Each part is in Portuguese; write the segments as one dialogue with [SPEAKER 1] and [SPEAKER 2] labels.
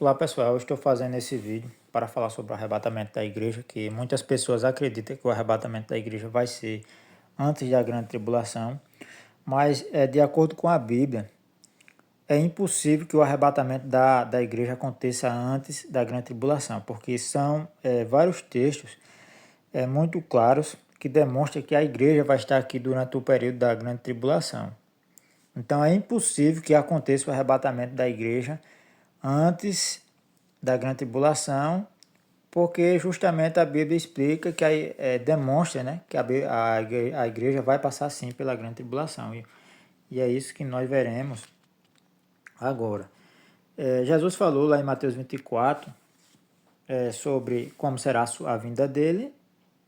[SPEAKER 1] Olá pessoal, eu estou fazendo esse vídeo para falar sobre o arrebatamento da igreja, que muitas pessoas acreditam que o arrebatamento da igreja vai ser antes da grande tribulação, mas de acordo com a Bíblia, é impossível que o arrebatamento da igreja aconteça antes da grande tribulação, porque são vários textos muito claros que demonstram que a igreja vai estar aqui durante o período da grande tribulação. Então é impossível que aconteça o arrebatamento da igreja antes da grande tribulação, porque justamente a Bíblia explica que demonstra, né, que a igreja vai passar sim pela grande tribulação. E é isso que nós veremos agora. Jesus falou lá em Mateus 24 sobre como será a vinda dele,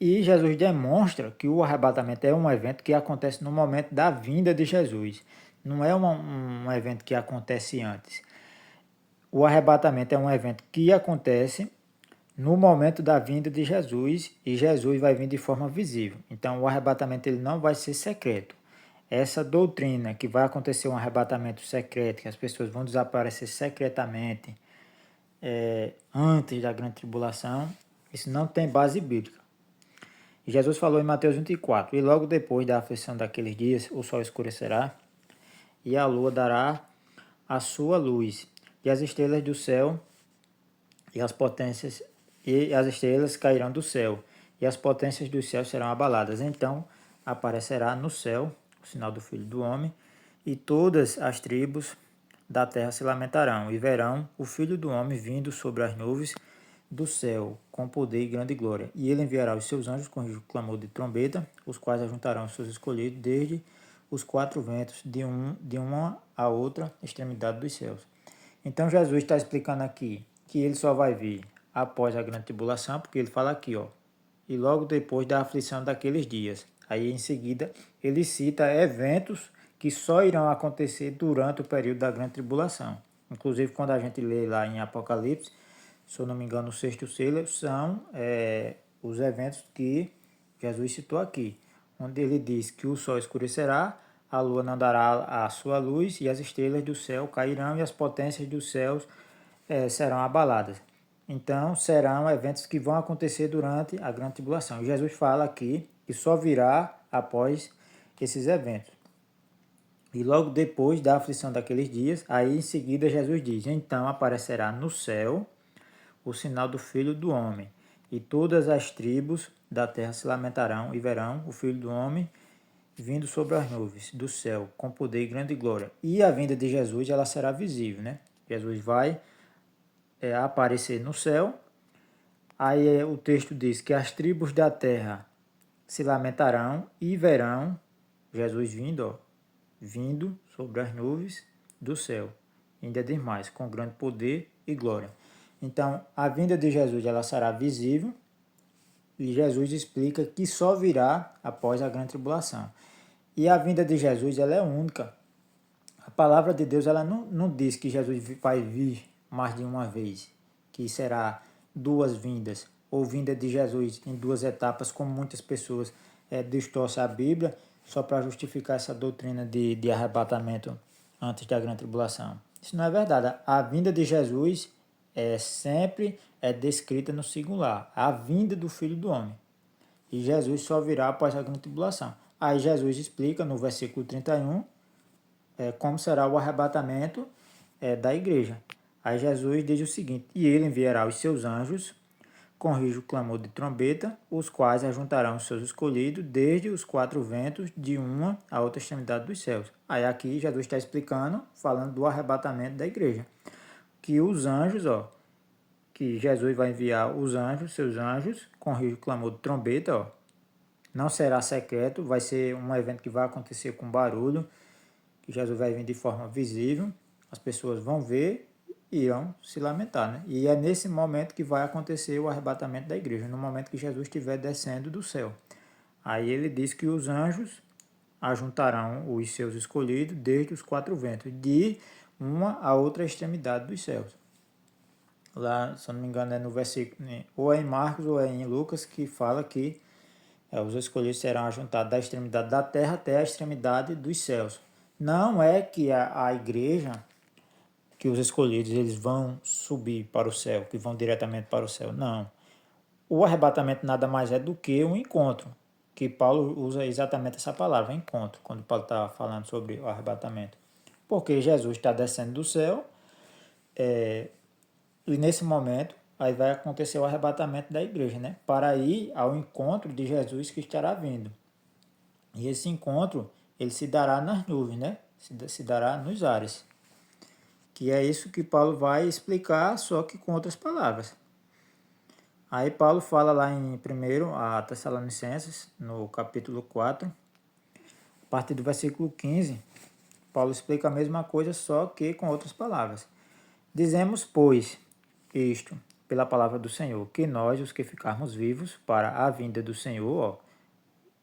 [SPEAKER 1] e Jesus demonstra que o arrebatamento é um evento que acontece no momento da vinda de Jesus. Não é um evento que acontece antes. O arrebatamento é um evento que acontece no momento da vinda de Jesus, e Jesus vai vir de forma visível. Então o arrebatamento ele não vai ser secreto. Essa doutrina que vai acontecer um arrebatamento secreto, que as pessoas vão desaparecer secretamente antes da grande tribulação, isso não tem base bíblica. E Jesus falou em Mateus 24, e logo depois da aflição daqueles dias, o sol escurecerá, e a lua dará a sua luz, e as estrelas do céu e as potências e as estrelas cairão do céu, e as potências do céu serão abaladas. Então aparecerá no céu o sinal do Filho do Homem, e todas as tribos da terra se lamentarão, e verão o Filho do Homem vindo sobre as nuvens do céu, com poder e grande glória. E ele enviará os seus anjos com o clamor de trombeta, os quais ajuntarão os seus escolhidos desde os quatro ventos, de uma a outra extremidade dos céus. Então Jesus está explicando aqui que ele só vai vir após a grande tribulação, porque ele fala aqui, ó, e logo depois da aflição daqueles dias. Aí em seguida ele cita eventos que só irão acontecer durante o período da grande tribulação. Inclusive quando a gente lê lá em Apocalipse, se eu não me engano, o sexto selo são os eventos que Jesus citou aqui, onde ele diz que o sol escurecerá, a lua não dará a sua luz, e as estrelas do céu cairão, e as potências dos céus serão abaladas. Então, serão eventos que vão acontecer durante a grande tribulação. E Jesus fala aqui que só virá após esses eventos. E logo depois da aflição daqueles dias, aí em seguida Jesus diz: então aparecerá no céu o sinal do Filho do Homem, e todas as tribos da terra se lamentarão e verão o Filho do Homem vindo sobre as nuvens do céu, com poder e grande glória. E a vinda de Jesus, ela será visível, né? Jesus vai aparecer no céu. Aí o texto diz que as tribos da terra se lamentarão e verão Jesus vindo, ó, vindo sobre as nuvens do céu. Ainda diz mais, com grande poder e glória. Então, a vinda de Jesus ela será visível, e Jesus explica que só virá após a grande tribulação. E a vinda de Jesus ela é única. A palavra de Deus ela não diz que Jesus vai vir mais de uma vez, que será duas vindas, ou vinda de Jesus em duas etapas, como muitas pessoas distorcem a Bíblia, só para justificar essa doutrina de arrebatamento antes da grande tribulação. Isso não é verdade. A vinda de Jesus sempre é descrita no singular, a vinda do Filho do Homem. E Jesus só virá após a grande tribulação. Aí Jesus explica no versículo 31 como será o arrebatamento da igreja. Aí Jesus diz o seguinte: e ele enviará os seus anjos, com rijo clamor de trombeta, os quais ajuntarão os seus escolhidos desde os quatro ventos, de uma a outra extremidade dos céus. Aí aqui Jesus está explicando, falando do arrebatamento da igreja. Que os anjos, ó, que Jesus vai enviar os anjos, seus anjos, com rijo clamor de trombeta, ó, não será secreto, vai ser um evento que vai acontecer com barulho, que Jesus vai vir de forma visível, as pessoas vão ver e irão se lamentar, né? E é nesse momento que vai acontecer o arrebatamento da igreja, no momento que Jesus estiver descendo do céu. Aí ele diz que os anjos ajuntarão os seus escolhidos desde os quatro ventos, de uma a outra extremidade dos céus. Lá, se eu não me engano, é no versículo, né? Ou é em Marcos ou é em Lucas, que fala que os escolhidos serão ajuntados da extremidade da terra até a extremidade dos céus. Não é que a igreja que os escolhidos eles vão subir para o céu, que vão diretamente para o céu. Não. O arrebatamento nada mais é do que um encontro, que Paulo usa exatamente essa palavra, encontro, quando Paulo está falando sobre o arrebatamento. Porque Jesus está descendo do céu, e nesse momento aí vai acontecer o arrebatamento da igreja, né? Para ir ao encontro de Jesus que estará vindo. E esse encontro, ele se dará nas nuvens, né? Se dará nos ares. Que é isso que Paulo vai explicar, só que com outras palavras. Aí Paulo fala lá em 1 a Tessalonicenses, no capítulo 4, a partir do versículo 15, Paulo explica a mesma coisa, só que com outras palavras. Dizemos, pois, isto, pela palavra do Senhor, que nós, os que ficarmos vivos para a vinda do Senhor,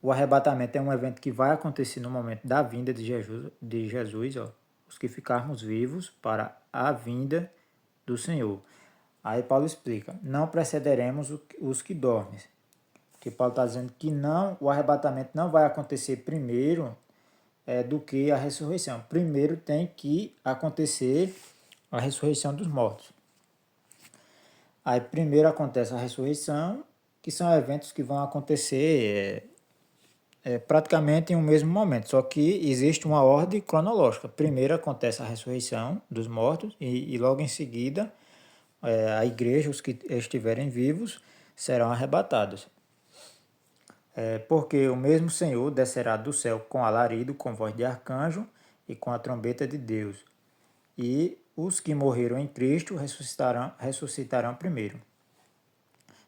[SPEAKER 1] o arrebatamento é um evento que vai acontecer no momento da vinda de Jesus, os que ficarmos vivos para a vinda do Senhor. Aí Paulo explica, não precederemos os que dormem. Que Paulo está dizendo que não, o arrebatamento não vai acontecer primeiro do que a ressurreição. Primeiro tem que acontecer a ressurreição dos mortos. Aí primeiro acontece a ressurreição, que são eventos que vão acontecer praticamente em um mesmo momento, só que existe uma ordem cronológica. Primeiro acontece a ressurreição dos mortos e logo em seguida a igreja, os que estiverem vivos, serão arrebatados. Porque o mesmo Senhor descerá do céu com alarido, com voz de arcanjo e com a trombeta de Deus. E os que morreram em Cristo ressuscitarão primeiro.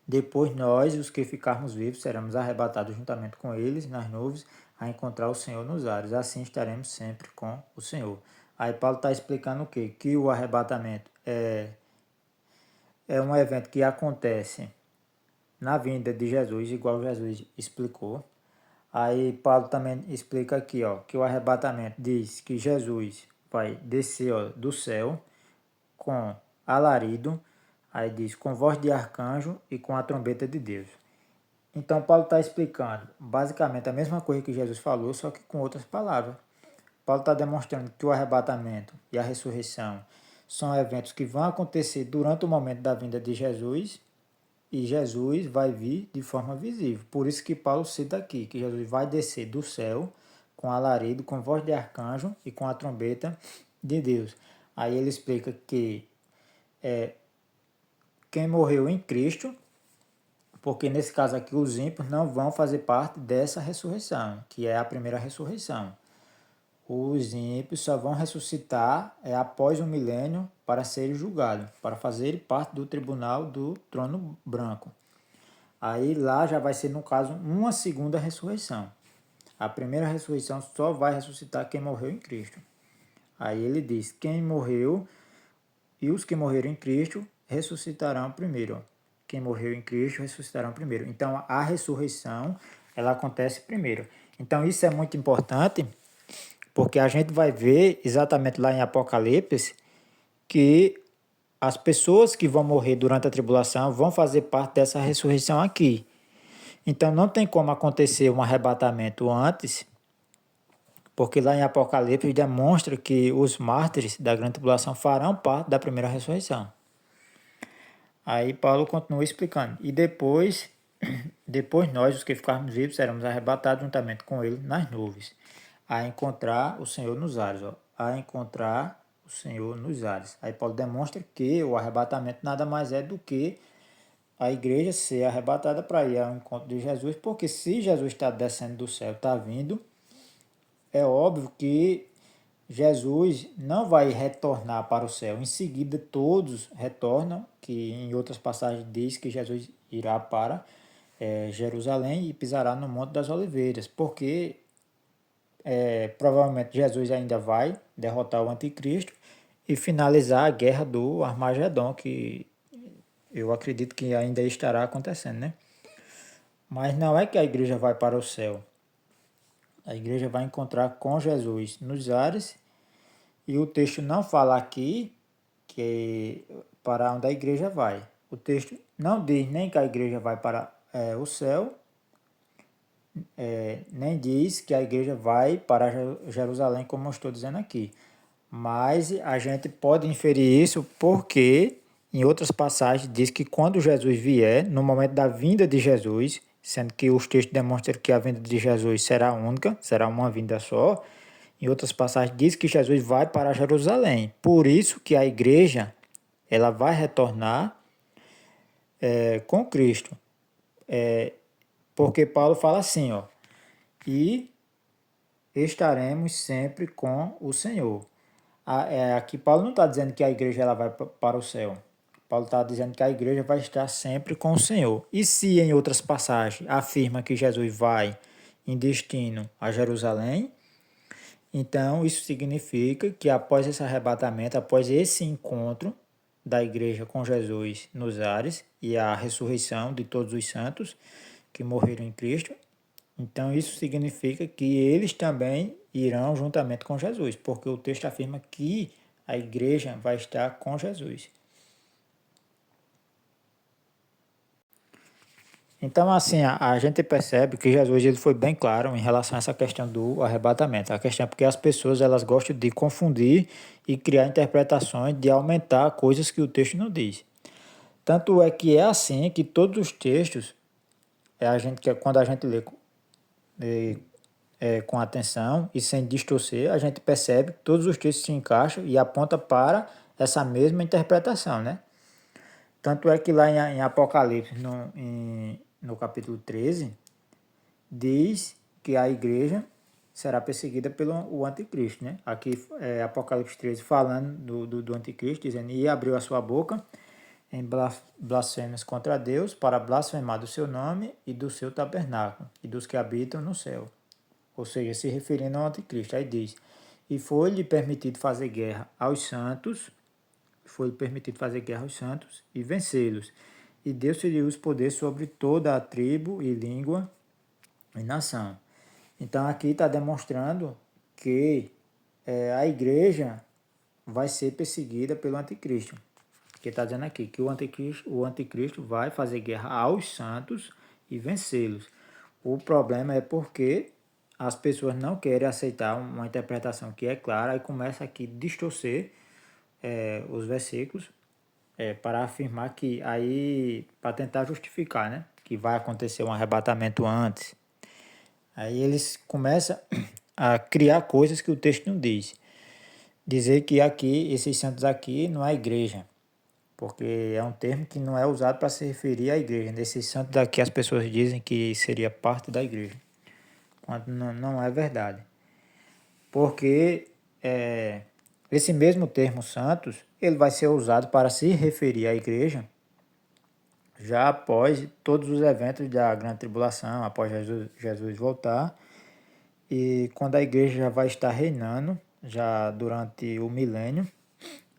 [SPEAKER 1] Depois nós, os que ficarmos vivos, seremos arrebatados juntamente com eles nas nuvens a encontrar o Senhor nos ares. Assim estaremos sempre com o Senhor. Aí Paulo está explicando o quê? Que o arrebatamento é um evento que acontece na vinda de Jesus, igual Jesus explicou. Aí Paulo também explica aqui, que o arrebatamento diz que Jesus vai descer do céu com alarido, aí diz com voz de arcanjo e com a trombeta de Deus. Então Paulo está explicando basicamente a mesma coisa que Jesus falou, só que com outras palavras. Paulo está demonstrando que o arrebatamento e a ressurreição são eventos que vão acontecer durante o momento da vinda de Jesus, e Jesus vai vir de forma visível. Por isso que Paulo cita aqui, que Jesus vai descer do céu com alarido, com voz de arcanjo e com a trombeta de Deus. Aí ele explica que quem morreu em Cristo, porque nesse caso aqui os ímpios não vão fazer parte dessa ressurreição, que é a primeira ressurreição. Os ímpios só vão ressuscitar após o milênio para serem julgados, para fazerem parte do tribunal do trono branco. Aí lá já vai ser, no caso, uma segunda ressurreição. A primeira ressurreição só vai ressuscitar quem morreu em Cristo. Aí ele diz, quem morreu e os que morreram em Cristo ressuscitarão primeiro. Quem morreu em Cristo ressuscitarão primeiro. Então a ressurreição, ela acontece primeiro. Então isso é muito importante, porque a gente vai ver exatamente lá em Apocalipse que as pessoas que vão morrer durante a tribulação vão fazer parte dessa ressurreição aqui. Então não tem como acontecer um arrebatamento antes, porque lá em Apocalipse demonstra que os mártires da grande tribulação farão parte da primeira ressurreição. Aí Paulo continua explicando. E depois nós, os que ficarmos vivos, seremos arrebatados juntamente com ele nas nuvens, a encontrar o Senhor nos ares. A encontrar o Senhor nos ares. Aí Paulo demonstra que o arrebatamento nada mais é do que a igreja ser arrebatada para ir ao encontro de Jesus, porque se Jesus está descendo do céu, está vindo, é óbvio que Jesus não vai retornar para o céu. Em seguida, todos retornam, que em outras passagens diz que Jesus irá para Jerusalém e pisará no Monte das Oliveiras, porque provavelmente Jesus ainda vai derrotar o anticristo e finalizar a guerra do Armagedon, que eu acredito que ainda estará acontecendo, né? Mas não é que a igreja vai para o céu. A igreja vai encontrar com Jesus nos ares, e o texto não fala aqui que para onde a igreja vai. O texto não diz nem que a igreja vai para o céu, nem diz que a igreja vai para Jerusalém, como eu estou dizendo aqui. Mas a gente pode inferir isso porque em outras passagens diz que quando Jesus vier, no momento da vinda de Jesus, sendo que os textos demonstram que a vinda de Jesus será única, será uma vinda só, em outras passagens diz que Jesus vai para Jerusalém. Por isso que a igreja ela vai retornar com Cristo. Porque Paulo fala assim, ó, e estaremos sempre com o Senhor. Aqui Paulo não está dizendo que a igreja ela vai para o céu. Paulo está dizendo que a igreja vai estar sempre com o Senhor. E se em outras passagens afirma que Jesus vai em destino a Jerusalém, então isso significa que após esse arrebatamento, após esse encontro da igreja com Jesus nos ares e a ressurreição de todos os santos que morreram em Cristo, então isso significa que eles também irão juntamente com Jesus, porque o texto afirma que a igreja vai estar com Jesus. Então, assim, a gente percebe que Jesus ele foi bem claro em relação a essa questão do arrebatamento. A questão é porque as pessoas elas gostam de confundir e criar interpretações, de aumentar coisas que o texto não diz. Tanto é que é assim que todos os textos, quando a gente lê com atenção e sem distorcer, a gente percebe que todos os textos se encaixam e apontam para essa mesma interpretação, né? Tanto é que lá em Apocalipse, no capítulo 13, diz que a igreja será perseguida pelo o anticristo, né? Aqui é Apocalipse 13 falando do anticristo, dizendo, e abriu a sua boca em blasfêmias contra Deus, para blasfemar do seu nome e do seu tabernáculo, e dos que habitam no céu. Ou seja, se referindo ao anticristo. Aí diz, e foi-lhe permitido fazer guerra aos santos, e vencê-los. E deu-se-lhe os poderes sobre toda a tribo e língua e nação. Então aqui está demonstrando que a igreja vai ser perseguida pelo anticristo. Que está dizendo aqui que o anticristo vai fazer guerra aos santos e vencê-los. O problema é porque as pessoas não querem aceitar uma interpretação que é clara e começa aqui a distorcer os versículos para afirmar que aí, para tentar justificar, né? Que vai acontecer um arrebatamento antes. Aí eles começam a criar coisas que o texto não diz. Dizer que aqui, esses santos aqui, não é igreja, porque é um termo que não é usado para se referir à igreja. Nesses santos daqui as pessoas dizem que seria parte da igreja, quando não é verdade. Porque esse mesmo termo santos, ele vai ser usado para se referir à igreja já após todos os eventos da grande tribulação, após Jesus voltar, e quando a igreja já vai estar reinando, já durante o milênio,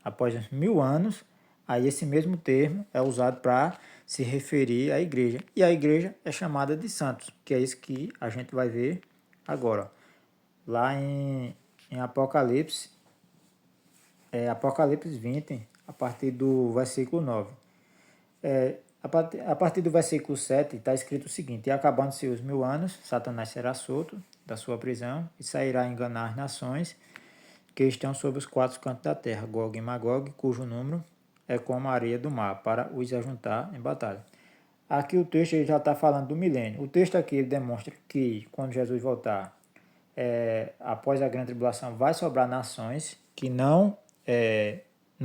[SPEAKER 1] após os 1000 anos, aí esse mesmo termo é usado para se referir à igreja. E a igreja é chamada de santos, que é isso que a gente vai ver agora. Lá em Apocalipse, Apocalipse 20, a partir do versículo 9. A partir do versículo 7 está escrito o seguinte, e acabando-se os 1000 anos, Satanás será solto da sua prisão e sairá a enganar as nações que estão sob os quatro cantos da terra, Gog e Magog, cujo número é como a areia do mar, para os ajuntar em batalha. Aqui o texto ele já está falando do milênio. O texto aqui ele demonstra que quando Jesus voltar, após a grande tribulação, vai sobrar nações que não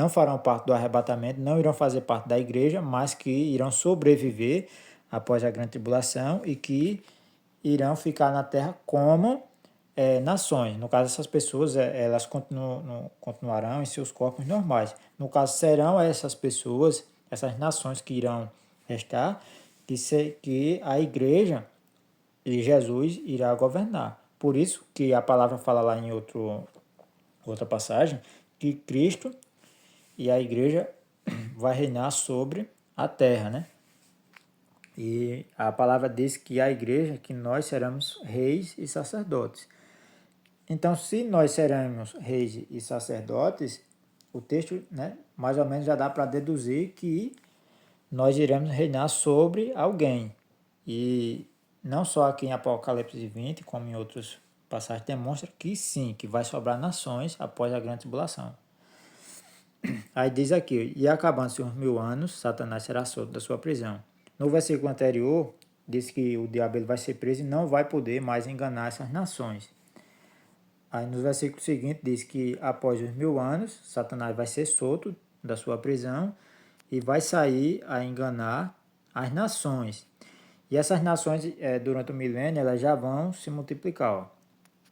[SPEAKER 1] farão parte do arrebatamento, não irão fazer parte da igreja, mas que irão sobreviver após a grande tribulação e que irão ficar na terra como nações. No caso, essas pessoas elas continuarão em seus corpos normais. No caso, serão essas pessoas, essas nações que irão restar, que a igreja e Jesus irá governar. Por isso que a palavra fala lá em outra passagem que Cristo e a igreja vai reinar sobre a terra, né? E a palavra diz que a igreja, que nós seremos reis e sacerdotes. Então, se nós seremos reis e sacerdotes, o texto, né, mais ou menos já dá para deduzir que nós iremos reinar sobre alguém. E não só aqui em Apocalipse 20, como em outros A passagem demonstra que sim, que vai sobrar nações após a grande tribulação. Aí diz aqui, e acabando-se os 1000 anos, Satanás será solto da sua prisão. No versículo anterior, diz que o diabo ele vai ser preso e não vai poder mais enganar essas nações. Aí no versículo seguinte diz que após os 1000 anos, Satanás vai ser solto da sua prisão e vai sair a enganar as nações. E essas nações, durante o milênio, elas já vão se multiplicar. Ó.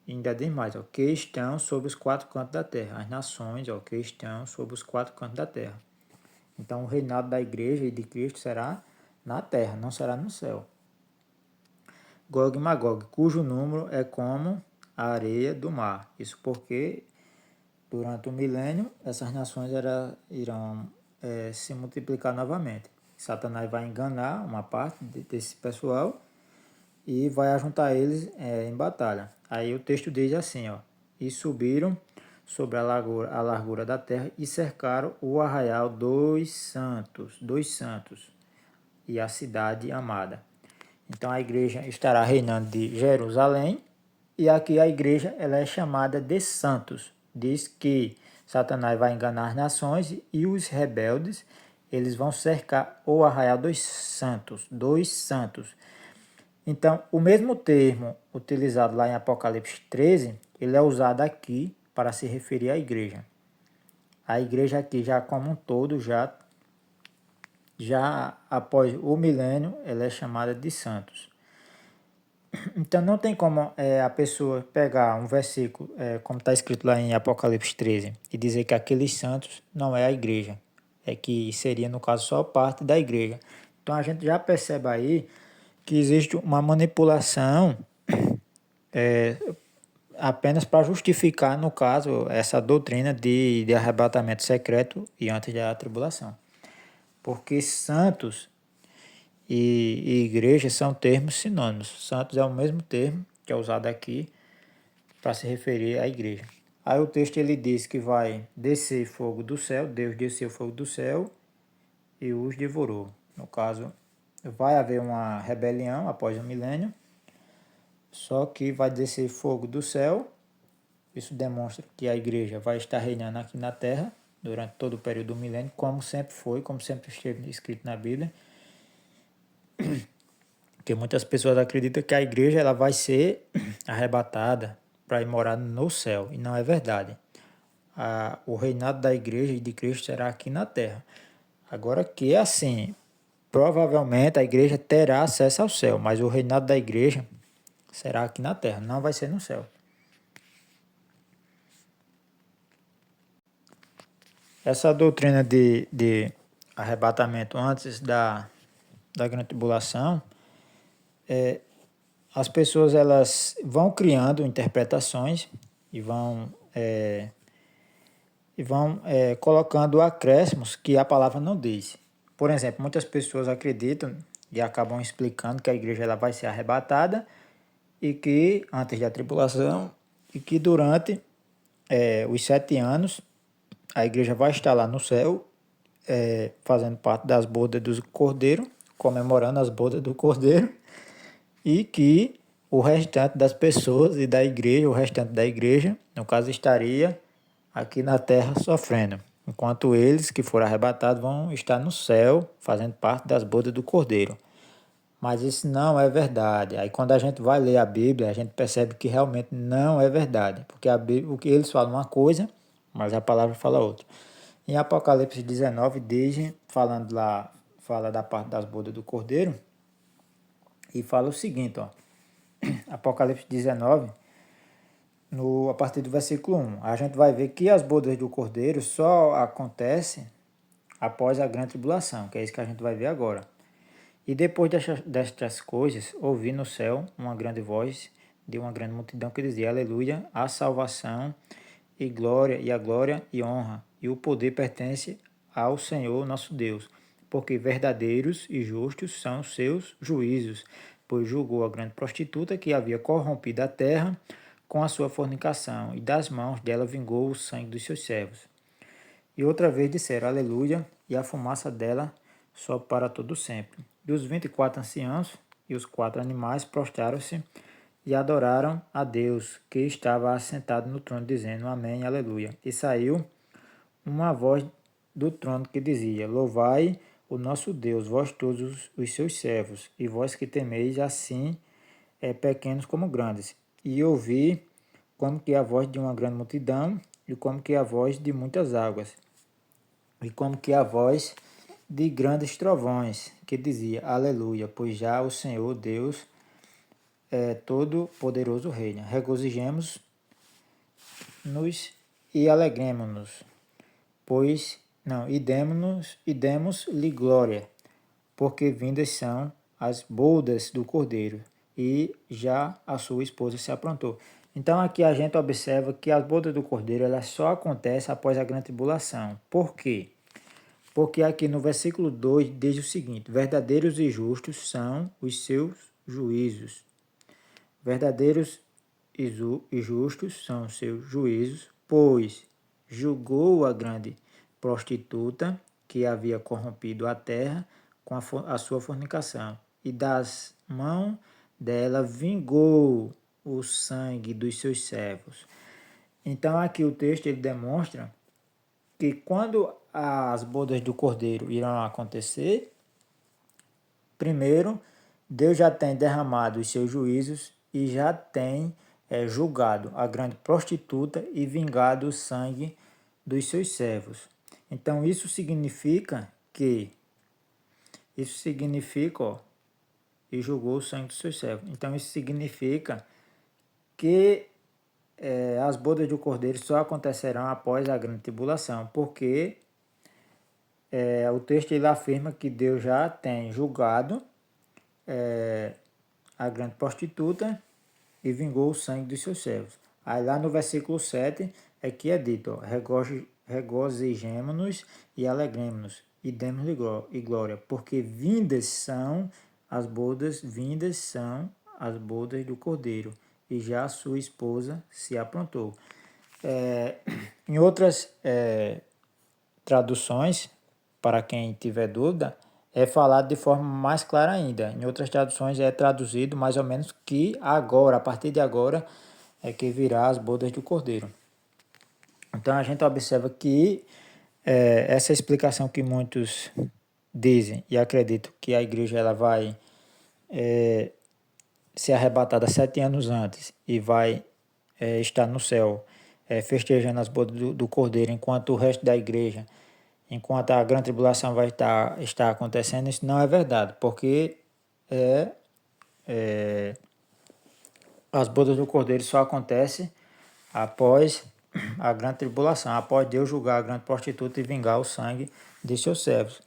[SPEAKER 1] E ainda diz mais, ó, que estão sobre os 4 cantos da terra. As nações, ó, que estão sobre os 4 cantos da terra. Então o reinado da igreja e de Cristo será na terra, não será no céu. Gog e Magog, cujo número é como a areia do mar. Isso porque durante o milênio essas nações irão se multiplicar novamente. Satanás vai enganar uma parte desse pessoal e vai ajuntar eles em batalha. Aí o texto diz assim, ó, e subiram sobre a largura da terra e cercaram o arraial dos santos, e a cidade amada. Então a igreja estará reinando de Jerusalém, e aqui a igreja ela é chamada de santos. Diz que Satanás vai enganar as nações e os rebeldes, eles vão cercar o arraial dos santos, Então, o mesmo termo utilizado lá em Apocalipse 13, ele é usado aqui para se referir à igreja. A igreja aqui já como um todo, já após o milênio, ela é chamada de santos. Então não tem como a pessoa pegar um versículo, como está escrito lá em Apocalipse 13, e dizer que aqueles santos não é a igreja. É que seria, no caso, só parte da igreja. Então a gente já percebe aí que existe uma manipulação apenas para justificar, no caso, essa doutrina de arrebatamento secreto e antes da tribulação. Porque santos e igreja são termos sinônimos. Santos é o mesmo termo que é usado aqui para se referir à igreja. Aí o texto ele diz que vai descer fogo do céu, Deus desceu fogo do céu e os devorou. No caso, vai haver uma rebelião após o milênio, só que vai descer fogo do céu. Isso demonstra que a igreja vai estar reinando aqui na terra durante todo o período do milênio, como sempre foi, como sempre esteve escrito na Bíblia. Porque muitas pessoas acreditam que a igreja ela vai ser arrebatada para ir morar no céu, e não é verdade. O reinado da igreja e de Cristo será aqui na terra. Agora que é assim, provavelmente a igreja terá acesso ao céu, mas o reinado da igreja será aqui na terra, não vai ser no céu. Essa doutrina de arrebatamento antes da grande tribulação, as pessoas elas vão criando interpretações e vão colocando acréscimos que a palavra não diz. Por exemplo, muitas pessoas acreditam e acabam explicando que a igreja ela vai ser arrebatada e que antes da tribulação e que durante os 7 anos a igreja vai estar lá no céu fazendo parte das bodas do Cordeiro, comemorando as bodas do Cordeiro, e que o restante das pessoas e da igreja, o restante da igreja, no caso, estaria aqui na terra sofrendo, enquanto eles que foram arrebatados vão estar no céu, fazendo parte das bodas do Cordeiro. Mas isso não é verdade. Aí quando a gente vai ler a Bíblia, a gente percebe que realmente não é verdade, porque a Bíblia, o que eles falam uma coisa, mas a palavra fala outra. Em Apocalipse 19, diz, falando lá, fala da parte das bodas do Cordeiro, e fala o seguinte, ó, Apocalipse 19, a partir do versículo 1, a gente vai ver que as bodas do Cordeiro só acontecem após a grande tribulação, que é isso que a gente vai ver agora. E depois destas coisas, ouvi no céu uma grande voz de uma grande multidão que dizia, aleluia, a salvação e a glória e honra e o poder pertence ao Senhor nosso Deus, porque verdadeiros e justos são os seus juízos, pois julgou a grande prostituta que havia corrompido a terra com a sua fornicação, e das mãos dela vingou o sangue dos seus servos. E outra vez disseram, aleluia, e a fumaça dela sobe para todo sempre. E os 24 anciãos e os 4 animais prostraram-se e adoraram a Deus, que estava assentado no trono, dizendo: Amém, aleluia. E saiu uma voz do trono que dizia: Louvai o nosso Deus, vós todos os seus servos, e vós que temeis, assim pequenos como grandes. E ouvi como que a voz de uma grande multidão, e como que a voz de muitas águas, e como que a voz de grandes trovões, que dizia: Aleluia, pois já o Senhor Deus todo-poderoso reina. Regozijemos-nos e alegremos-nos, pois não, e demos-lhe glória, porque vindas são as bodas do Cordeiro, e já a sua esposa se aprontou. Então aqui a gente observa que as bodas do Cordeiro elas só acontecem após a grande tribulação. Por quê? Porque aqui no versículo 2 diz o seguinte: verdadeiros e justos são os seus juízos. Verdadeiros e justos são os seus juízos, pois julgou a grande prostituta que havia corrompido a terra com a sua fornicação, e das mãos dela vingou o sangue dos seus servos. Então aqui o texto ele demonstra que quando as bodas do Cordeiro irão acontecer, primeiro Deus já tem derramado os seus juízos e já tem julgado a grande prostituta e vingado o sangue dos seus servos. Então isso significa, ó, e julgou o sangue dos seus servos. Então isso significa que as bodas do Cordeiro só acontecerão após a grande tribulação, porque o texto ele afirma que Deus já tem julgado a grande prostituta e vingou o sangue dos seus servos. Aí lá no versículo 7 é que é dito, ó, regozijemo-nos e alegremos-nos e demos-lhe glória, porque vindas são as bodas do Cordeiro, e já sua esposa se aprontou. Em outras traduções, para quem tiver dúvida, é falado de forma mais clara ainda. Em outras traduções é traduzido mais ou menos que agora, a partir de agora, é que virá as bodas do Cordeiro. Então a gente observa que essa explicação que muitos dizem e acreditam que a igreja ela vai ser arrebatada 7 anos antes e vai estar no céu festejando as bodas do Cordeiro, enquanto o resto da igreja, enquanto a grande tribulação vai estar acontecendo, isso não é verdade, porque as bodas do Cordeiro só acontecem após a grande tribulação, após Deus julgar a grande prostituta e vingar o sangue de seus servos.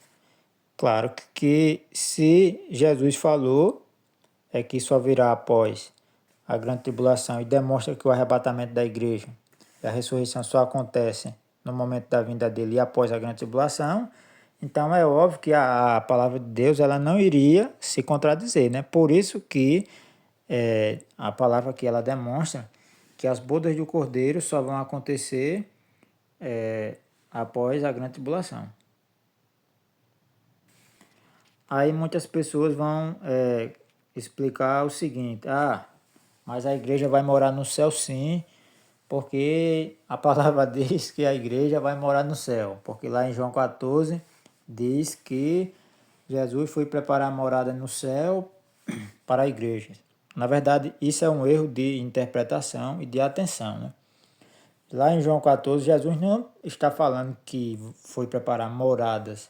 [SPEAKER 1] Claro que se Jesus falou que só virá após a grande tribulação e demonstra que o arrebatamento da igreja e a ressurreição só acontecem no momento da vinda dele e após a grande tribulação, então é óbvio que a palavra de Deus ela não iria se contradizer, né? Por isso que a palavra aqui ela demonstra que as bodas do Cordeiro só vão acontecer após a grande tribulação. Aí muitas pessoas vão explicar o seguinte: mas a igreja vai morar no céu sim, porque a palavra diz que a igreja vai morar no céu, porque lá em João 14 diz que Jesus foi preparar a morada no céu para a igreja. Na verdade, isso é um erro de interpretação e de atenção, né? Lá em João 14, Jesus não está falando que foi preparar moradas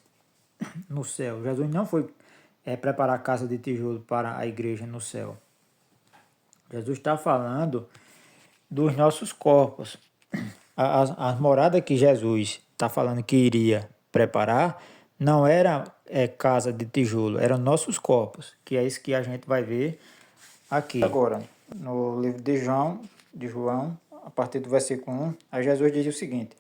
[SPEAKER 1] no céu. Jesus não foi preparar a casa de tijolo para a igreja no céu. Jesus está falando dos nossos corpos. As moradas que Jesus está falando que iria preparar não era casa de tijolo, eram nossos corpos, que é isso que a gente vai ver aqui. Agora, no livro de João, a partir do versículo 1, a Jesus diz o seguinte: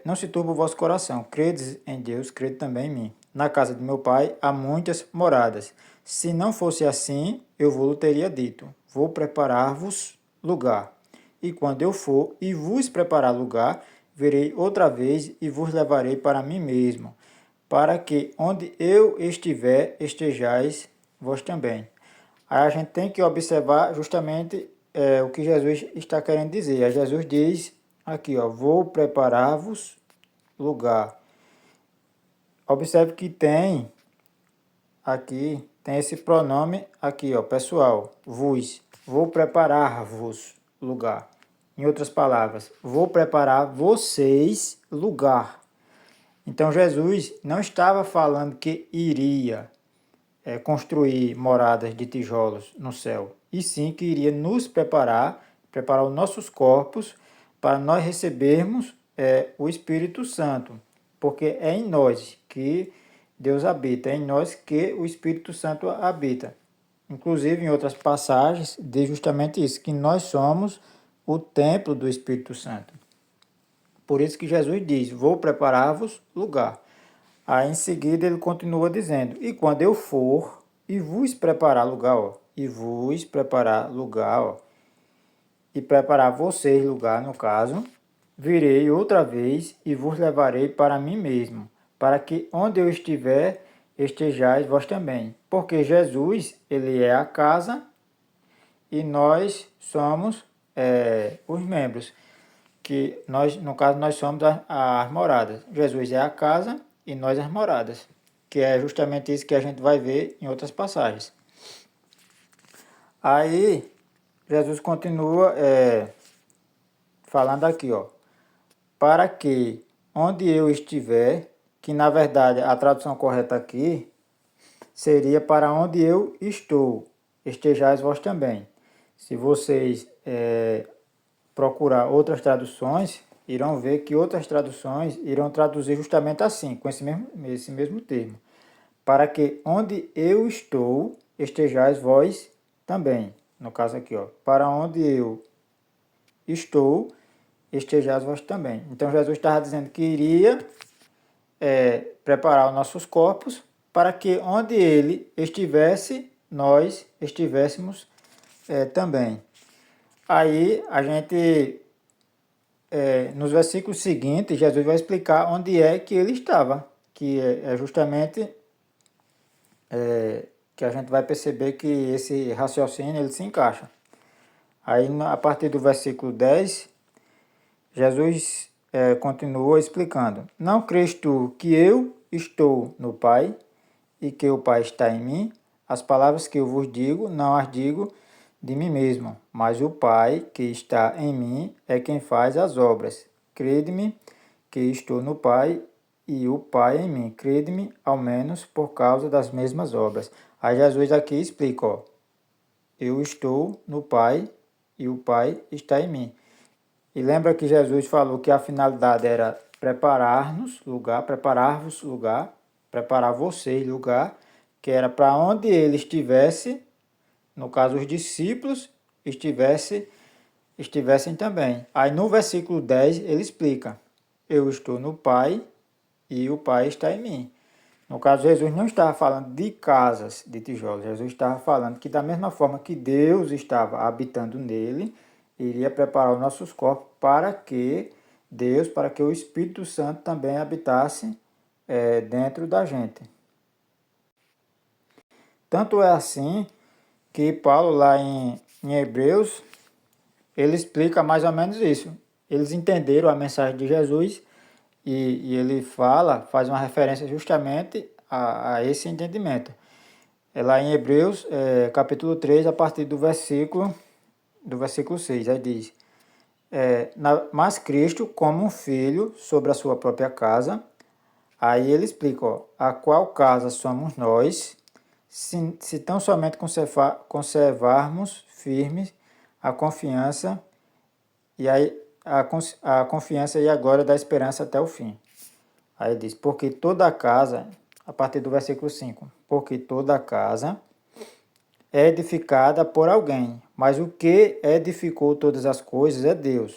[SPEAKER 1] não se turbe o vosso coração, credes em Deus, crede também em mim. Na casa de meu pai há muitas moradas. Se não fosse assim, eu vos teria dito: vou preparar-vos lugar. E quando eu for e vos preparar lugar, virei outra vez e vos levarei para mim mesmo, para que onde eu estiver, estejais vós também. Aí a gente tem que observar justamente o que Jesus está querendo dizer. Aí Jesus diz aqui, ó, vou preparar-vos lugar. Observe que tem aqui, tem esse pronome aqui, ó, pessoal, vos. Vou preparar-vos lugar. Em outras palavras, vou preparar vocês lugar. Então Jesus não estava falando que iria construir moradas de tijolos no céu, e sim que iria nos preparar os nossos corpos para nós recebermos o Espírito Santo, porque é em nós que Deus habita, é em nós que o Espírito Santo habita. Inclusive, em outras passagens, diz justamente isso, que nós somos o templo do Espírito Santo. Por isso que Jesus diz, vou preparar-vos lugar. Aí em seguida ele continua dizendo, e quando eu for e vos preparar lugar, ó, e vos preparar lugar, ó, e preparar vocês lugar, no caso, virei outra vez e vos levarei para mim mesmo, para que onde eu estiver, estejais vós também. Porque Jesus, ele é a casa e nós somos os membros, que nós, no caso, nós somos as moradas. Jesus é a casa e nós as moradas, que é justamente isso que a gente vai ver em outras passagens. Aí, Jesus continua falando aqui, ó, para que onde eu estiver, que na verdade a tradução correta aqui seria para onde eu estou, estejais vós também. Se vocês procurar outras traduções, irão ver que outras traduções irão traduzir justamente assim, com esse mesmo termo. Para que onde eu estou, estejais vós também. No caso aqui, ó, para onde eu estou, estejais vós também. Então Jesus estava dizendo que iria preparar os nossos corpos para que onde ele estivesse, nós estivéssemos também. Aí a gente, nos versículos seguintes, Jesus vai explicar onde é que ele estava, que é justamente que a gente vai perceber que esse raciocínio ele se encaixa. Aí a partir do versículo 10, Jesus continua explicando, não crês tu que eu estou no Pai e que o Pai está em mim? As palavras que eu vos digo, não as digo de mim mesmo, mas o Pai que está em mim é quem faz as obras. Crede-me que estou no Pai e o Pai em mim. Crede-me, ao menos, por causa das mesmas obras. Aí Jesus aqui explica, ó, eu estou no Pai e o Pai está em mim. E lembra que Jesus falou que a finalidade era preparar-nos lugar, preparar-vos lugar, preparar vocês lugar, que era para onde ele estivesse, no caso os discípulos, estivessem também. Aí no versículo 10 ele explica, eu estou no Pai e o Pai está em mim. No caso, Jesus não estava falando de casas de tijolos, Jesus estava falando que da mesma forma que Deus estava habitando nele, iria preparar os nossos corpos para que para que o Espírito Santo também habitasse dentro da gente. Tanto é assim que Paulo lá em Hebreus, ele explica mais ou menos isso. Eles entenderam a mensagem de Jesus e ele faz uma referência justamente a esse entendimento. É lá em Hebreus, capítulo 3, a partir do versículo 6, aí diz, mas Cristo como um filho sobre a sua própria casa, aí ele explica, ó, a qual casa somos nós, se tão somente conservarmos firmes a confiança e a confiança e a glória da esperança até o fim. Aí diz, porque toda a casa, a partir do versículo 5, porque toda a casa é edificada por alguém, mas o que edificou todas as coisas é Deus.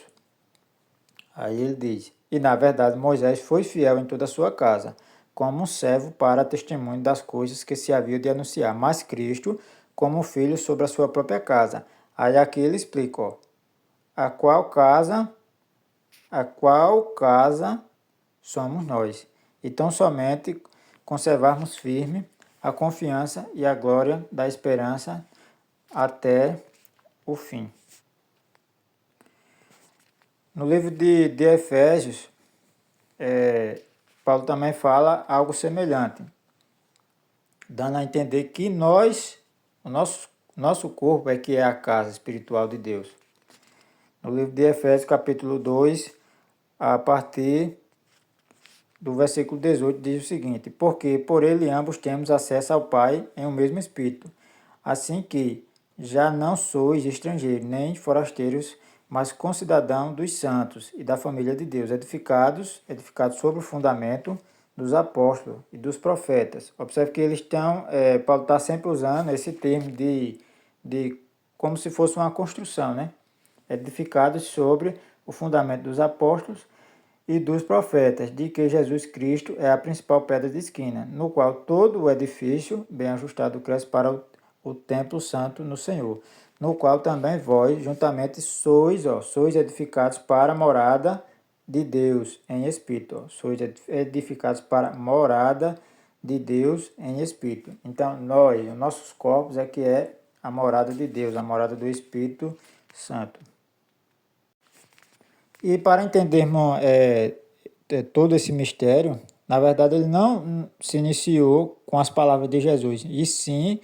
[SPEAKER 1] Aí ele diz, e na verdade Moisés foi fiel em toda a sua casa, como um servo para testemunho das coisas que se havia de anunciar, mas Cristo como filho sobre a sua própria casa. Aí aqui ele explica, ó, a qual casa somos nós. Então somente conservarmos firme a confiança e a glória da esperança até o fim. No livro de Efésios, Paulo também fala algo semelhante, dando a entender que o nosso corpo é que é a casa espiritual de Deus. No livro de Efésios, capítulo 2, a partir do versículo 18, diz o seguinte: porque por ele ambos temos acesso ao Pai em um mesmo Espírito, assim que já não sois estrangeiros nem forasteiros, mas concidadãos dos santos e da família de Deus, edificados sobre o fundamento dos apóstolos e dos profetas. Observe que Paulo está sempre usando esse termo de como se fosse uma construção, né? Edificados sobre o fundamento dos apóstolos e dos profetas, de que Jesus Cristo é a principal pedra de esquina, no qual todo o edifício, bem ajustado, cresce para o templo santo no Senhor, no qual também vós, juntamente, sois edificados para a morada de Deus em Espírito. Sois edificados para a morada de Deus em Espírito. Então, os nossos corpos é que é a morada de Deus, a morada do Espírito Santo. E para entendermos todo esse mistério, na verdade ele não se iniciou com as palavras de Jesus, e sim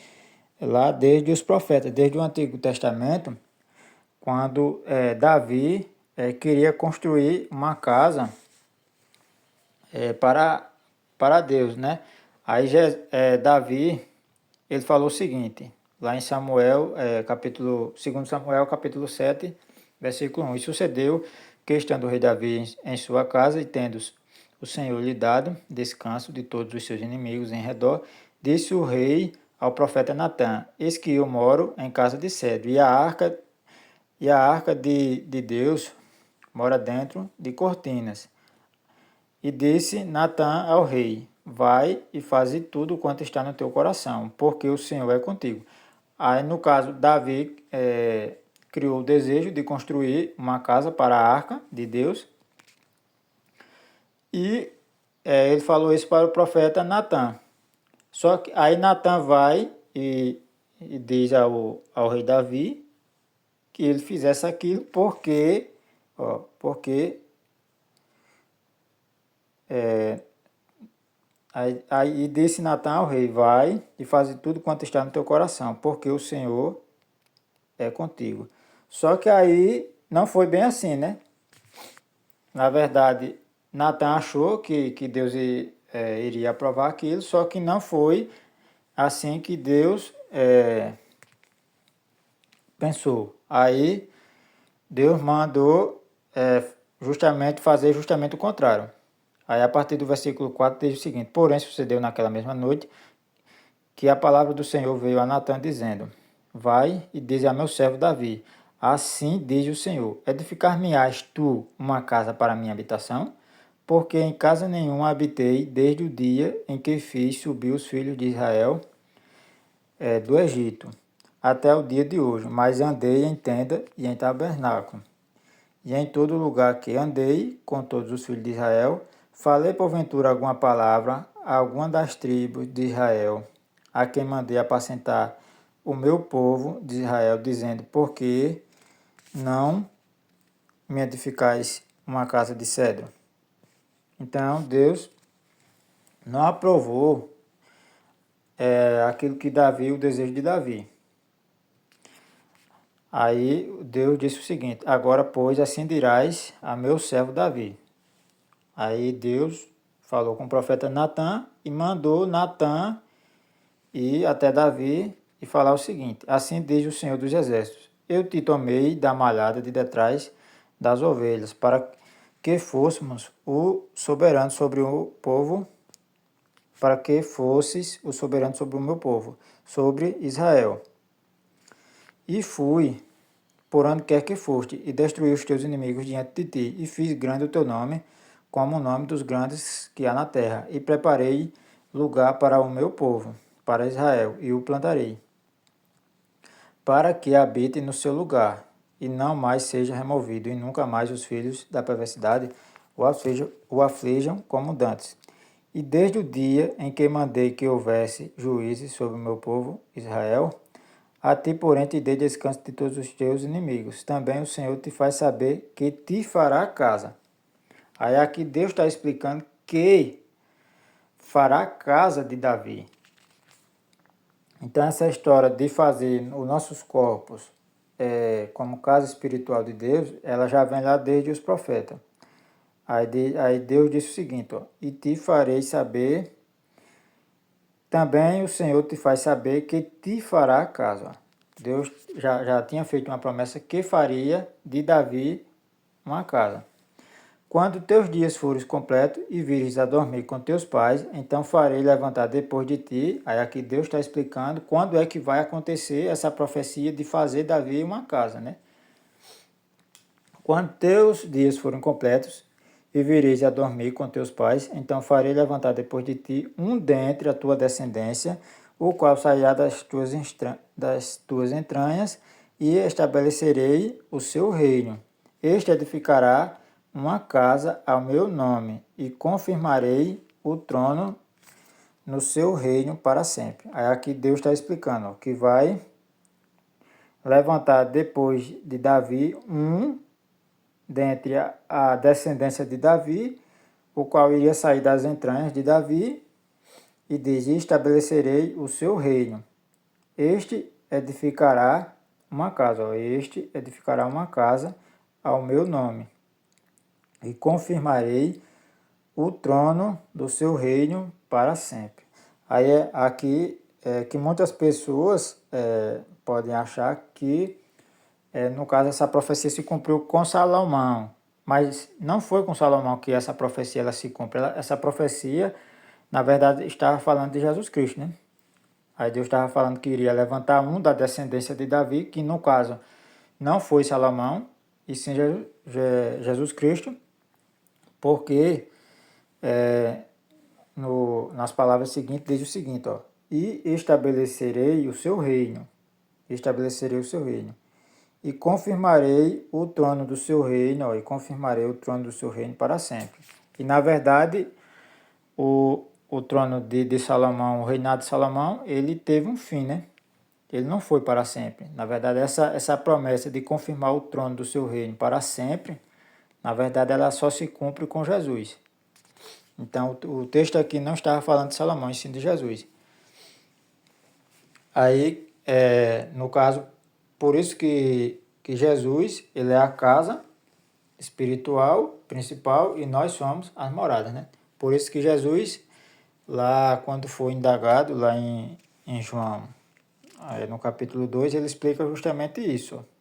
[SPEAKER 1] lá desde os profetas, desde o Antigo Testamento, quando Davi queria construir uma casa para Deus, né? Aí Davi, ele falou o seguinte, lá em Samuel, 2 Samuel, capítulo 7, versículo 1. E sucedeu que, estando o rei Davi em sua casa, e tendo o Senhor lhe dado descanso de todos os seus inimigos em redor, disse o rei ao profeta Natã: eis que eu moro em casa de cedro, e a arca de Deus mora dentro de cortinas. E disse Natã ao rei: vai e faze tudo quanto está no teu coração, porque o Senhor é contigo. Aí, no caso, Davi criou o desejo de construir uma casa para a arca de Deus. E ele falou isso para o profeta Natã. Só que aí Natã vai e diz ao rei Davi que ele fizesse aquilo porque aí disse Natã ao rei: vai e faz tudo quanto está no teu coração, porque o Senhor é contigo. Só que aí não foi bem assim, né? Na verdade, Natã achou que Deus iria aprovar aquilo, só que não foi assim que Deus pensou. Aí Deus mandou fazer justamente o contrário. Aí a partir do versículo 4 diz o seguinte: porém sucedeu naquela mesma noite que a palavra do Senhor veio a Natã dizendo: vai e dize a meu servo Davi: assim diz o Senhor: edificar-me-ás tu uma casa para minha habitação? Porque em casa nenhuma habitei desde o dia em que fiz subir os filhos de Israel do Egito, até o dia de hoje, mas andei em tenda e em tabernáculo. E em todo lugar que andei com todos os filhos de Israel, falei porventura alguma palavra a alguma das tribos de Israel, a quem mandei apacentar o meu povo de Israel, dizendo: por que não me edificais uma casa de cedro? Então Deus não aprovou aquilo que Davi, o desejo de Davi. Aí Deus disse o seguinte: agora, pois, assim dirás a meu servo Davi. Aí Deus falou com o profeta Natã e mandou Natã ir até Davi e falar o seguinte: assim diz o Senhor dos Exércitos: eu te tomei da malhada de detrás das ovelhas, para que fôssemos o soberano sobre o povo, para que fosses o soberano sobre o meu povo, sobre Israel. E fui por onde quer que foste, e destruí os teus inimigos diante de ti, e fiz grande o teu nome, como o nome dos grandes que há na terra, e preparei lugar para o meu povo, para Israel, e o plantarei, para que habite no seu lugar, e não mais seja removido, e nunca mais os filhos da perversidade o aflijam como dantes. E desde o dia em que mandei que houvesse juízes sobre o meu povo Israel, A ti, porém, te dei descanso de todos os teus inimigos. Também o Senhor te faz saber que te fará casa. Aí aqui Deus está explicando que fará casa de Davi. Então essa história de fazer os nossos corpos como casa espiritual de Deus, ela já vem lá desde os profetas. Aí Deus disse o seguinte, ó, e te farei saber, também o Senhor te faz saber que te fará casa. Deus já tinha feito uma promessa que faria de Davi uma casa. Quando teus dias forem completos e vires a dormir com teus pais, então farei levantar depois de ti. Aí aqui Deus está explicando quando é que vai acontecer essa profecia de fazer Davi uma casa, né? Quando teus dias forem completos e vires a dormir com teus pais, então farei levantar depois de ti um dentre a tua descendência, o qual sairá das tuas entranhas, e estabelecerei o seu reino. Este edificará uma casa ao meu nome, e confirmarei o trono no seu reino para sempre. Aí aqui Deus está explicando, ó, que vai levantar depois de Davi dentre a descendência de Davi, o qual iria sair das entranhas de Davi, e diz, estabelecerei o seu reino. Este edificará uma casa, ó, este edificará uma casa ao meu nome, e confirmarei o trono do seu reino para sempre. Aí aqui que muitas pessoas podem achar que, no caso, essa profecia se cumpriu com Salomão, mas não foi com Salomão que essa profecia ela se cumpre. Essa profecia, na verdade, estava falando de Jesus Cristo, né? Aí Deus estava falando que iria levantar um da descendência de Davi, que no caso não foi Salomão, e sim Jesus Cristo, porque nas palavras seguintes diz o seguinte, ó, e estabelecerei o seu reino, e confirmarei o trono do seu reino, ó, e confirmarei o trono do seu reino para sempre. E na verdade, o trono de Salomão, o reinado de Salomão, ele teve um fim, né? Ele não foi para sempre. Na verdade, essa promessa de confirmar o trono do seu reino para sempre, na verdade, ela só se cumpre com Jesus. Então, o texto aqui não estava falando de Salomão, e sim de Jesus. Aí, no caso, por isso que Jesus, ele é a casa espiritual principal e nós somos as moradas, né? Por isso que Jesus, lá quando foi indagado, lá em João, no capítulo 2, ele explica justamente isso, ó.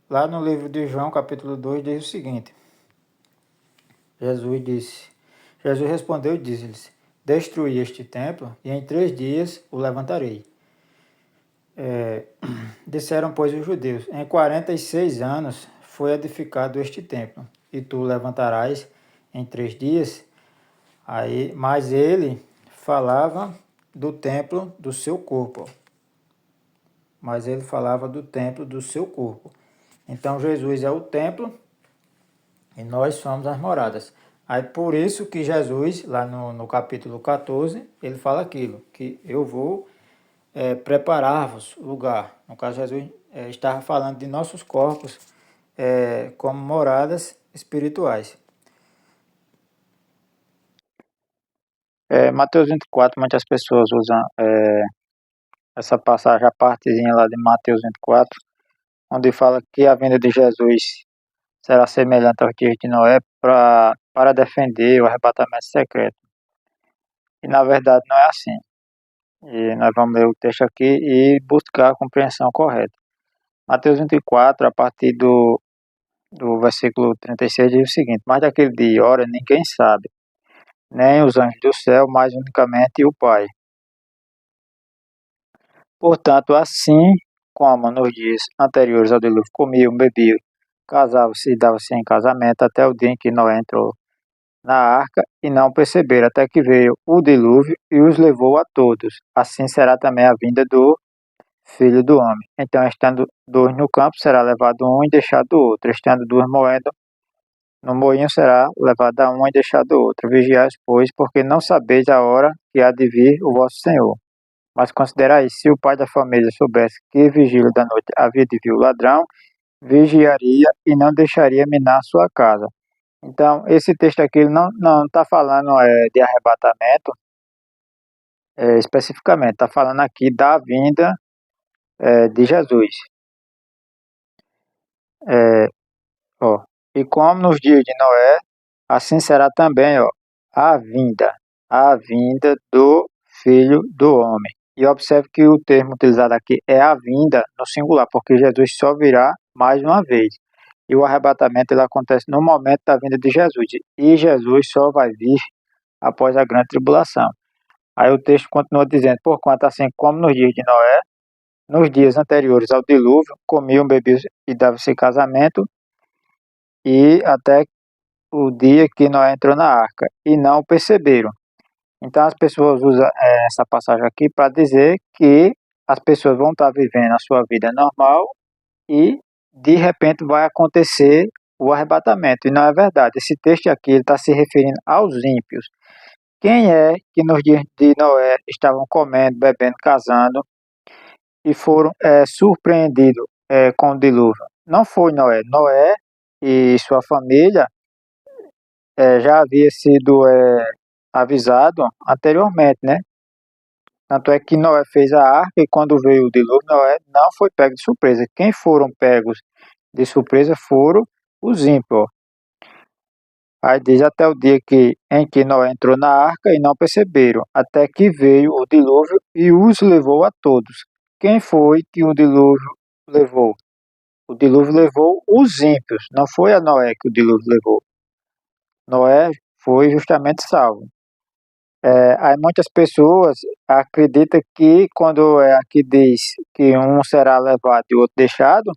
[SPEAKER 1] Lá no livro de João, capítulo 2, diz o seguinte, Jesus respondeu e disse-lhes, destruí este templo e em 3 dias o levantarei. Disseram, pois, os judeus, em 46 anos foi edificado este templo, e tu o levantarás em 3 dias? Mas ele falava do templo do seu corpo. Então Jesus é o templo e nós somos as moradas. Aí por isso que Jesus, lá no capítulo 14, ele fala aquilo, que eu vou preparar-vos lugar. No caso, Jesus estava falando de nossos corpos como moradas espirituais. Mateus 24, muitas pessoas usam essa passagem, a partezinha lá de Mateus 24, onde fala que a vinda de Jesus será semelhante aos dias de Noé para defender o arrebatamento secreto. E na verdade não é assim. E nós vamos ler o texto aqui e buscar a compreensão correta. Mateus 24, a partir do versículo 36, diz o seguinte, mas daquele dia e hora ninguém sabe, nem os anjos do céu, mas unicamente o Pai. Portanto, assim como nos dias anteriores ao dilúvio comiam, bebiam, casavam-se e davam-se em casamento, até o dia em que Noé entrou na arca, e não perceberam, até que veio o dilúvio e os levou a todos. Assim será também a vinda do Filho do Homem. Então, estando 2 no campo, será levado um e deixado o outro. Estando 2 moendo no moinho, será levada uma e deixado o outro. Vigiai, pois, porque não sabeis a hora que há de vir o vosso Senhor. Mas considerai, se o pai da família soubesse que vigília da noite havia de vir o ladrão, vigiaria e não deixaria minar sua casa. Então, esse texto aqui ele não está falando de arrebatamento especificamente, está falando aqui da vinda de Jesus. É, ó, e como nos dias de Noé, assim será também a vinda do Filho do Homem. E observe que o termo utilizado aqui é a vinda no singular, porque Jesus só virá mais uma vez. E o arrebatamento ele acontece no momento da vinda de Jesus. E Jesus só vai vir após a grande tribulação. Aí o texto continua dizendo: porquanto assim como nos dias de Noé, nos dias anteriores ao dilúvio, comiam, bebiam e davam-se casamento, e até o dia que Noé entrou na arca, e não o perceberam. Então as pessoas usam essa passagem aqui para dizer que as pessoas vão estar vivendo a sua vida normal e de repente vai acontecer o arrebatamento. E não é verdade. Esse texto aqui está se referindo aos ímpios. Quem é que nos dias de Noé estavam comendo, bebendo, casando e foram surpreendidos com o dilúvio? Não foi Noé. Noé e sua família já havia sido avisado anteriormente, né? Tanto é que Noé fez a arca e quando veio o dilúvio, Noé não foi pego de surpresa. Quem foram pegos de surpresa foram os ímpios. Aí diz até o dia em que Noé entrou na arca e não perceberam, até que veio o dilúvio e os levou a todos. Quem foi que o dilúvio levou? O dilúvio levou os ímpios, não foi a Noé que o dilúvio levou. Noé foi justamente salvo. Aí muitas pessoas acreditam que quando aqui diz que um será levado e o outro deixado,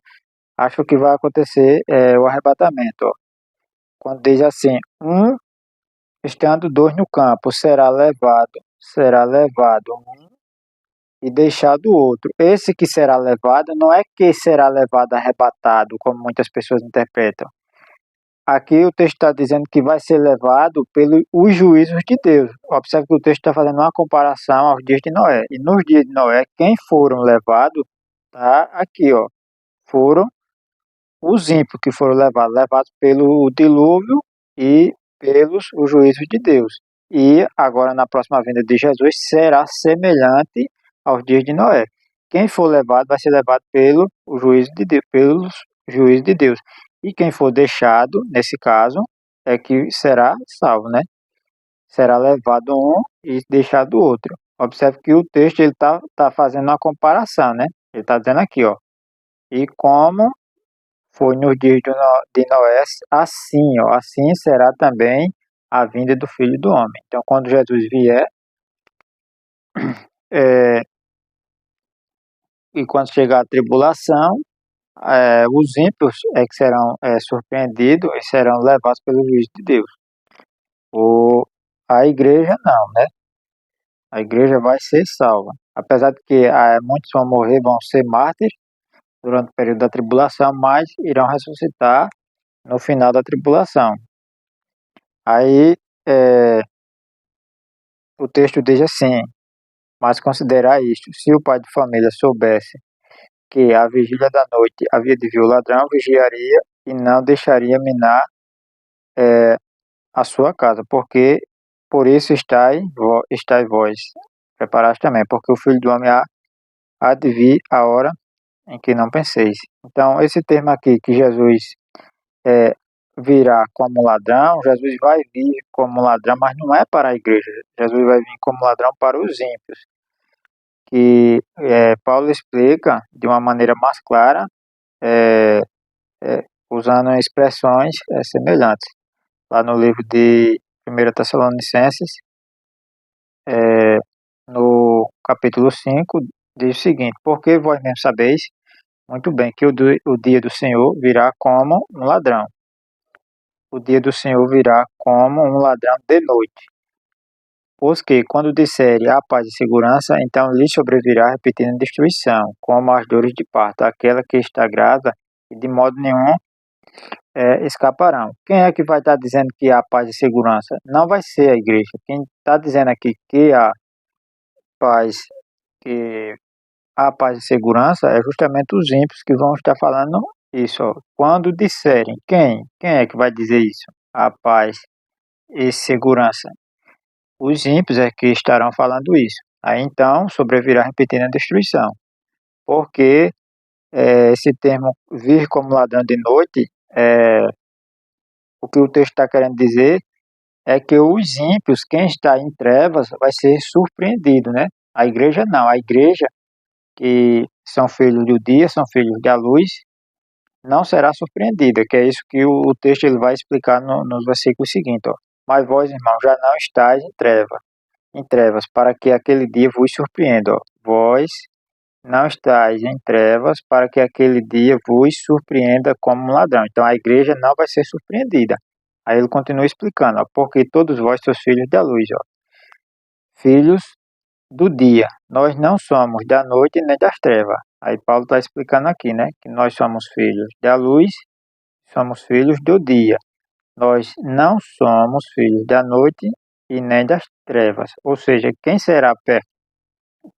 [SPEAKER 1] acham que vai acontecer o arrebatamento. Ó. Quando diz assim, estando dois no campo, será levado um e deixado o outro. Esse que será levado não é que será levado arrebatado, como muitas pessoas interpretam. Aqui o texto está dizendo que vai ser levado pelos juízos de Deus. Observe que o texto está fazendo uma comparação aos dias de Noé. E nos dias de Noé, quem foram levados, tá aqui, ó, foram os ímpios que foram levados pelo dilúvio e pelos os juízos de Deus. E agora na próxima vinda de Jesus será semelhante aos dias de Noé. Quem for levado vai ser levado pelo juízo de Deus, pelos juízos de Deus. E quem for deixado, nesse caso, é que será salvo, né? Será levado um e deixado o outro. Observe que o texto ele tá fazendo uma comparação, né? Ele está dizendo aqui, ó. E como foi nos dias de Noé, assim, ó, assim será também a vinda do Filho do Homem. Então, quando Jesus vier, é, e quando chegar a tribulação, os ímpios que serão surpreendidos e serão levados pelo juízo de Deus. A igreja não, né? A igreja vai ser salva. Apesar de que muitos vão morrer, vão ser mártires durante o período da tribulação, mas irão ressuscitar no final da tribulação. Aí o texto diz assim: mas considerar isto, se o pai de família soubesse que a vigília da noite havia de vir o ladrão, vigiaria e não deixaria minar a sua casa, porque por isso estáis vós preparados também, porque o Filho do Homem há de vir a hora em que não penseis. Então, esse termo aqui, que Jesus virá como ladrão, Jesus vai vir como ladrão, mas não é para a igreja. Jesus vai vir como ladrão para os ímpios, que Paulo explica de uma maneira mais clara, usando expressões semelhantes. Lá no livro de 1 Tessalonicenses, no capítulo 5, diz o seguinte: porque vós mesmos sabeis muito bem que o dia do Senhor virá como um ladrão. O dia do Senhor virá como um ladrão de noite. Pois que, quando disserem a paz e segurança, então lhe sobrevirá repetindo destruição, como as dores de parto, aquela que está grávida e de modo nenhum escaparão. Quem é que vai estar dizendo que há paz e segurança? Não vai ser a igreja. Quem está dizendo aqui que há paz, que a paz e segurança é justamente os ímpios que vão estar falando isso. Ó. Quando disserem, quem é que vai dizer isso? A paz e segurança. Os ímpios é que estarão falando isso. Aí então sobrevirá repentina destruição. Porque esse termo vir como ladrão de noite, o que o texto está querendo dizer é que os ímpios, quem está em trevas, vai ser surpreendido, né? A igreja não. A igreja, que são filhos do dia, são filhos da luz, não será surpreendida, que é isso que o texto ele vai explicar nos versículos seguintes. Ó. Mas vós, irmãos, já não estáis em trevas, para que aquele dia vos surpreenda. Ó. Vós não estáis em trevas, para que aquele dia vos surpreenda como um ladrão. Então a igreja não vai ser surpreendida. Aí ele continua explicando, ó, porque todos vós sois filhos da luz, ó, filhos do dia. Nós não somos da noite nem das trevas. Aí Paulo está explicando aqui, né, que nós somos filhos da luz, somos filhos do dia. Nós não somos filhos da noite e nem das trevas. Ou seja, quem será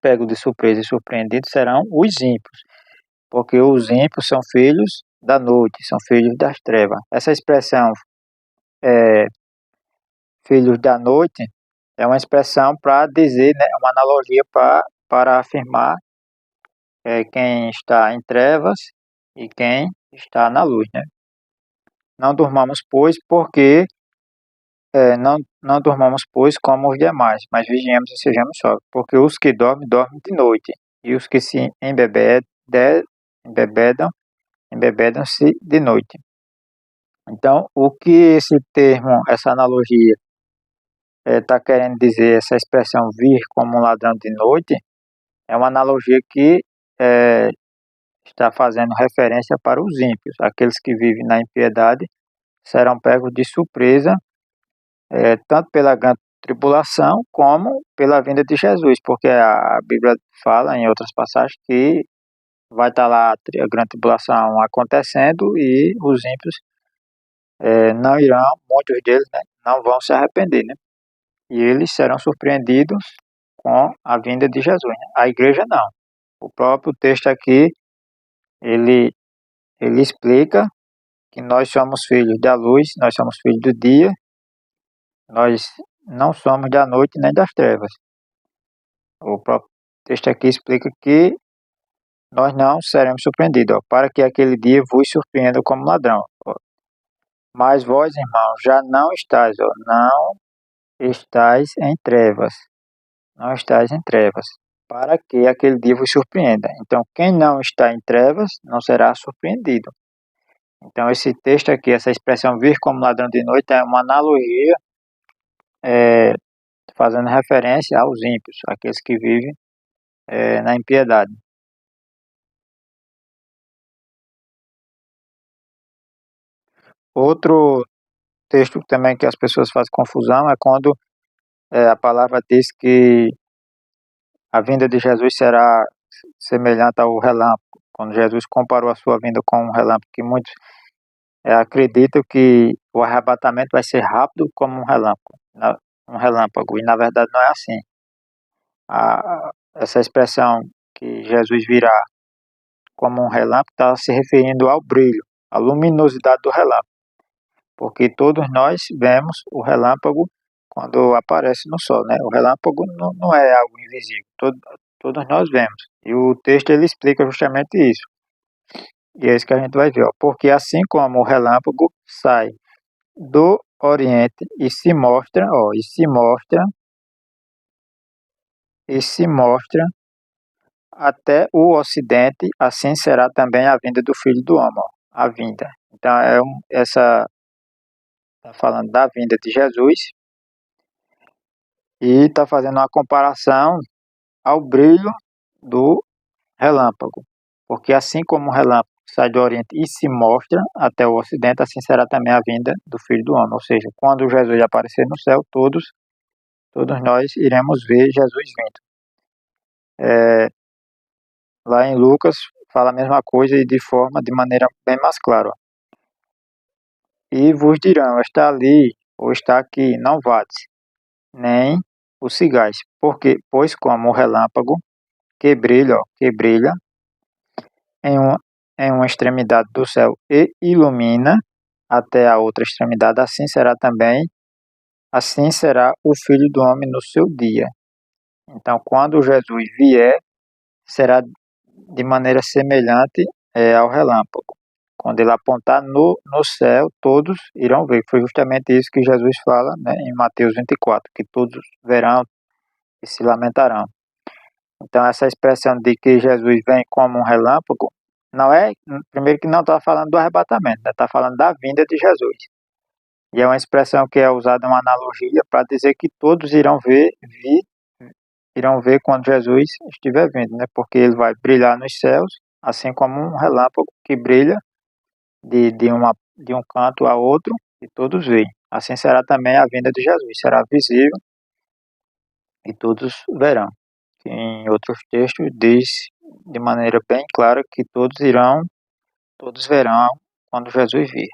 [SPEAKER 1] pego de surpresa e surpreendido serão os ímpios, porque os ímpios são filhos da noite, são filhos das trevas. Essa expressão, filhos da noite, é uma expressão para dizer, né, uma analogia para afirmar quem está em trevas e quem está na luz, né? Não durmamos, pois, não durmamos, pois, como os demais, mas vigiemos e sejamos sóbrios, porque os que dormem, dormem de noite, e os que se embebedam-se de noite. Então, o que esse termo, essa analogia, está querendo dizer, essa expressão vir como um ladrão de noite, é uma analogia que está fazendo referência para os ímpios. Aqueles que vivem na impiedade serão pegos de surpresa, tanto pela grande tribulação como pela vinda de Jesus, porque a Bíblia fala em outras passagens que vai estar lá a grande tribulação acontecendo e os ímpios não irão, muitos deles, né, não vão se arrepender, né? E eles serão surpreendidos com a vinda de Jesus. Né? A igreja não. O próprio texto aqui, ele explica que nós somos filhos da luz, nós somos filhos do dia, nós não somos da noite nem das trevas. O próprio texto aqui explica que nós não seremos surpreendidos, ó, para que aquele dia vos surpreenda como ladrão. Ó. Mas vós, irmãos, já não estáis, ó, não estáis em trevas, não estáis em trevas, para que aquele dia vos surpreenda. Então, quem não está em trevas não será surpreendido. Então, esse texto aqui, essa expressão vir como ladrão de noite, é uma analogia fazendo referência aos ímpios, aqueles que vivem na impiedade. Outro texto também que as pessoas fazem confusão é quando a palavra diz que a vinda de Jesus será semelhante ao relâmpago. Quando Jesus comparou a sua vinda com um relâmpago, que muitos acreditam que o arrebatamento vai ser rápido como um relâmpago, e na verdade não é assim. Essa expressão que Jesus virá como um relâmpago está se referindo ao brilho, à luminosidade do relâmpago, porque todos nós vemos o relâmpago quando aparece no sol, né? O relâmpago não é algo invisível, todos nós vemos. E o texto ele explica justamente isso. E é isso que a gente vai ver, ó. Porque assim como o relâmpago sai do Oriente e se mostra, ó, e se mostra até o Ocidente, assim será também a vinda do Filho do Homem, ó, a vinda. Então essa está falando da vinda de Jesus e está fazendo uma comparação ao brilho do relâmpago, porque assim como o relâmpago sai do Oriente e se mostra até o Ocidente, assim será também a vinda do Filho do Homem. Ou seja, quando Jesus aparecer no céu, todos nós iremos ver Jesus vindo. Lá em Lucas fala a mesma coisa e de maneira bem mais clara. Ó. E vos dirão, está ali ou está aqui, não vades, nem o sigais, porque, pois como o relâmpago que brilha em, um, em uma extremidade do céu e ilumina até a outra extremidade, assim será o Filho do Homem no seu dia. Então, quando Jesus vier, será de maneira semelhante ao relâmpago. Quando ele apontar no céu, todos irão ver. Foi justamente isso que Jesus fala, né, em Mateus 24, que todos verão e se lamentarão. Então, essa expressão de que Jesus vem como um relâmpago, não é, primeiro que não está falando do arrebatamento, está falando da vinda de Jesus. E é uma expressão que é usada uma analogia para dizer que todos irão ver quando Jesus estiver vindo, né? Porque ele vai brilhar nos céus, assim como um relâmpago que brilha de um canto a outro e todos veem. Assim será também a vinda de Jesus, será visível e todos verão. Em outros textos diz de maneira bem clara que todos verão quando Jesus vir.